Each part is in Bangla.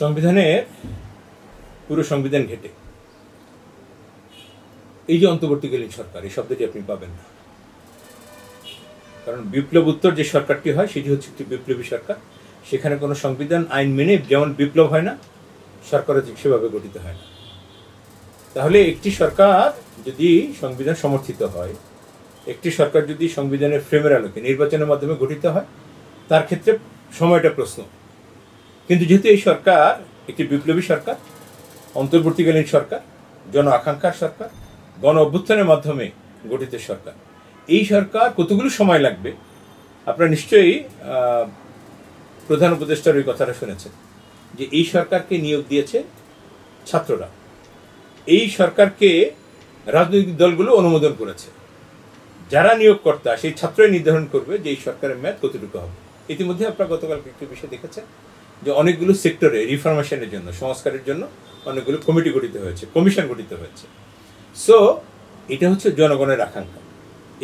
সংবিধানের পুরো সংবিধান ঘেটে এই যে অন্তর্বর্তীকালীন সরকার, এই শব্দটি আপনি পাবেন না। কারণ বিপ্লব উত্তর যে সরকারটি হয় সেটি হচ্ছে একটি বিপ্লবী সরকার। সেখানে কোনো সংবিধান আইন মেনে যেমন বিপ্লব হয় না, সরকারও সেভাবে গঠিত হয় না। তাহলে একটি সরকার যদি সংবিধান সমর্থিত হয়, একটি সরকার যদি সংবিধানের ফ্রেমের আলোকে নির্বাচনের মাধ্যমে গঠিত হয়, তার ক্ষেত্রে সময়টা প্রশ্ন। কিন্তু যেহেতু এই সরকার একটি বিপ্লবী সরকার, অন্তর্বর্তীকালীন সরকার, জন আকাঙ্ক্ষার সরকার, গণ অভ্যুত্থানের মাধ্যমে গঠিত সরকার, এই সরকার কতগুলো সময় লাগবে আপনারা নিশ্চয়ই প্রধান উপদেষ্টার ওই কথাটা শুনেছেন যে এই সরকারকে নিয়োগ দিয়েছে ছাত্ররা, এই সরকারকে রাজনৈতিক দলগুলো অনুমোদন করেছে। যারা নিয়োগকর্তা সেই ছাত্রই নির্ধারণ করবে যে এই সরকারের মেয়াদ কতটুকু হবে। ইতিমধ্যে আপনারা গতকালকে একটি বিষয় দেখেছেন যে অনেকগুলো সেক্টরে রিফরমেশনের জন্য, সংস্কারের জন্য অনেকগুলো কমিটি গঠিত হয়েছে, কমিশন গঠিত হয়েছে। সো এটা হচ্ছে জনগণের আকাঙ্ক্ষা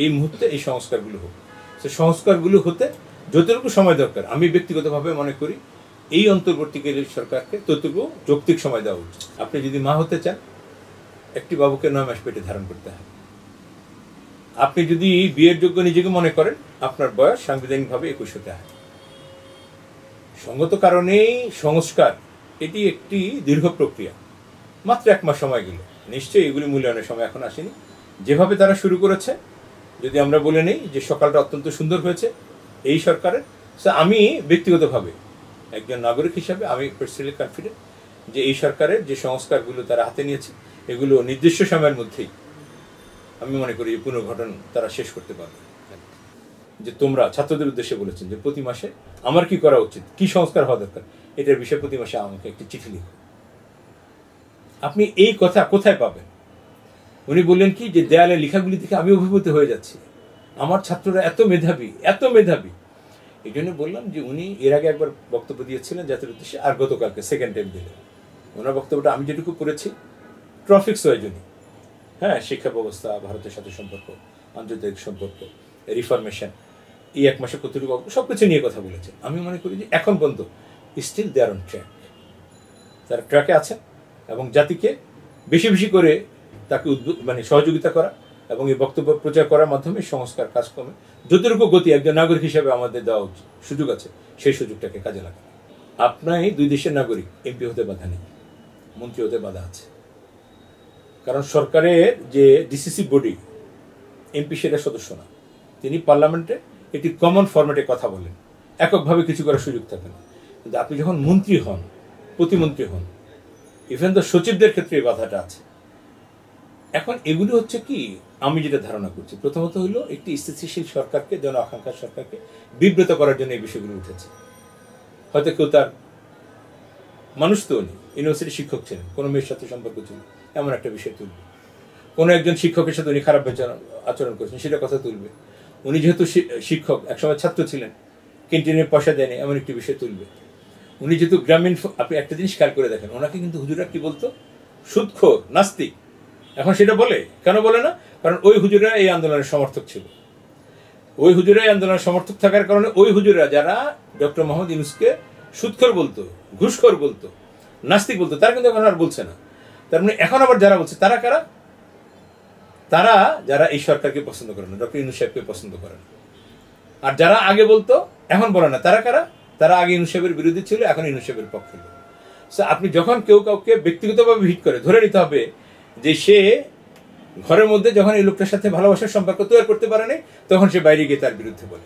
এই মুহূর্তে এই সংস্কারগুলো হোক। সে সংস্কারগুলো হতে যতটুকু সময় দরকার আমি ব্যক্তিগতভাবে মনে করি এই অন্তর্বর্তীকালীন সরকারকে ততটুকু যৌক্তিক সময় দেওয়া উচিত। আপনি যদি মা হতে চান, একটি বাবুকে 9 মাস পেটে ধারণ করতে হবে। আপনি যদি বিয়ের যোগ্য নিজেকে মনে করেন, আপনার বয়স সাংবিধানিকভাবে 21 হতে হয়। সঙ্গত কারণেই সংস্কার এটি একটি দীর্ঘ প্রক্রিয়া, মাত্র 1 মাস সময় গেল। নিশ্চয়ই এগুলি মূল্যায়নের সময় এখন আসেনি। যেভাবে তারা শুরু করেছে, যদি আমরা বলে নেই যে সকালটা অত্যন্ত সুন্দর হয়েছে এই সরকারের, আমি ব্যক্তিগতভাবে একজন নাগরিক হিসাবে আমি পার্সোনালি কনফিডেন্ট যে এই সরকারের যে সংস্কারগুলো তারা হাতে নিয়েছে এগুলো নির্দিষ্ট সময়ের মধ্যেই আমি মনে করি এই পুনর্গঠন তারা শেষ করতে পারবে। যে তোমরা ছাত্রদের উদ্দেশ্যে বলেছেন যে প্রতি মাসে আমার কি করা উচিত, কি সংস্কার হওয়া দরকার, এটার বিষয়ে প্রতি মাসে আমাকে একটি চিঠি লিখুন। আপনি এই কথা কোথায় পাবেন? উনি বললেন কি যে দেয়ালে লেখাগুলি থেকে আমি অভিভূত হয়ে যাচ্ছি, আমার ছাত্ররা এত মেধাবী, এত মেধাবী। এই জন্য বললাম যে উনি এর আগে একবার বক্তব্য দিয়েছিলেন জাতির উদ্দেশ্যে, আর গতকালকে সেকেন্ড টাইম দিলেন। ওনার বক্তব্যটা আমি যেটুকু পড়েছি ট্রফিক্স ওয়াইজনই, হ্যাঁ, শিক্ষা ব্যবস্থা, ভারতের সাথে সম্পর্ক, আন্তর্জাতিক সম্পর্ক, রিফরমেশন, এই 1 মাসে কতটুকু সব কিছু নিয়ে কথা বলেছেন। আমি মনে করি যে এখন পর্যন্ত still they are on track, তারা ট্র্যাকে আছে এবং জাতিকে বেশি বেশি করে তাকে সহযোগিতা করা এবং এই বক্তব্য প্রচার করার মাধ্যমে সংস্কার কাজকর্মে যতটুকু গতি একজন নাগরিক হিসেবে আমাদের দেওয়া সুযোগ আছে সেই সুযোগটাকে কাজে লাগান। আপনার 2 দেশের নাগরিক, এমপি হতে বাধা নেই, মন্ত্রী হতে বাধা আছে। কারণ সরকারের যে ডিসিসি বডি, এমপি সেটা সদস্য না, তিনি পার্লামেন্টে একটি কমন ফরম্যাটে কথা বলেন, এককভাবে কিছু করার সুযোগ থাকে না। কিন্তু আপনি যখন মন্ত্রী হন, প্রতিমন্ত্রী হন, ইভেন তো সচিবদের ক্ষেত্রে এই বাধাটা আছে। এখন এগুলি হচ্ছে কি, আমি যেটা ধারণা করছি, প্রথমত হলো একটি স্থিতিশীল সরকারকে, জন আকাঙ্ক্ষার সরকারকে বিব্রত করার জন্য এই বিষয়গুলো উঠেছে। হয়তো কেউ তার মানুষ তো উনি ইউনিভার্সিটি শিক্ষক ছিলেন, কোনো মেয়ের সাথে সম্পর্ক ছিল, এমন একটা বিষয় তুলবে। কোনো একজন শিক্ষকের সাথে উনি খারাপ আচরণ করেছেন, সেটা কথা তুলবে। উনি যেহেতু শিক্ষক, একসময় ছাত্র ছিলেন, ক্যান্টিনের পয়সা দেয়নি, এমন একটি বিষয় তুলবে। উনি যেহেতু গ্রামীণ, আপনি একটা জিনিস খেয়াল করে দেখেন, ওনাকে কিন্তু হুজুরা কি বলতো, সুদখোর, নাস্তিক। এখন সেটা বলে, কেন বলে না? কারণ ওই হুজুরা এই আন্দোলনের সমর্থক ছিল। ওই হুজুরা এই আন্দোলনের সমর্থক থাকার কারণে ওই হুজুরা যারা ডক্টর মোহাম্মদ ইউনূসকে সুদখোর বলতো, ঘুষখোর বলতো, নাস্তিক বলতো, তারা কিন্তু এখন আর বলছে না। তার মানে এখন আবার যারা বলছে তারা কারা? তারা যারা এই সরকারকে পছন্দ করে না, ডক্টর ইউনূস সাহেবকে পছন্দ করে না। আর যারা আগে বলতো এখন বলে না, তারা কারা? তারা আগে ইউনূস সাহেবের বিরোধী ছিল, এখন ইউনূস সাহেবের পক্ষে। আপনি যখন কেউ কাউকে ব্যক্তিগতভাবে হিট করে, ধরে নিতে হবে যে সে ঘরের মধ্যে যখন এই লোকটার সাথে ভালোবাসার সম্পর্ক তৈরি করতে পারে না, তখন সে বাইরে গিয়ে তার বিরুদ্ধে বলে।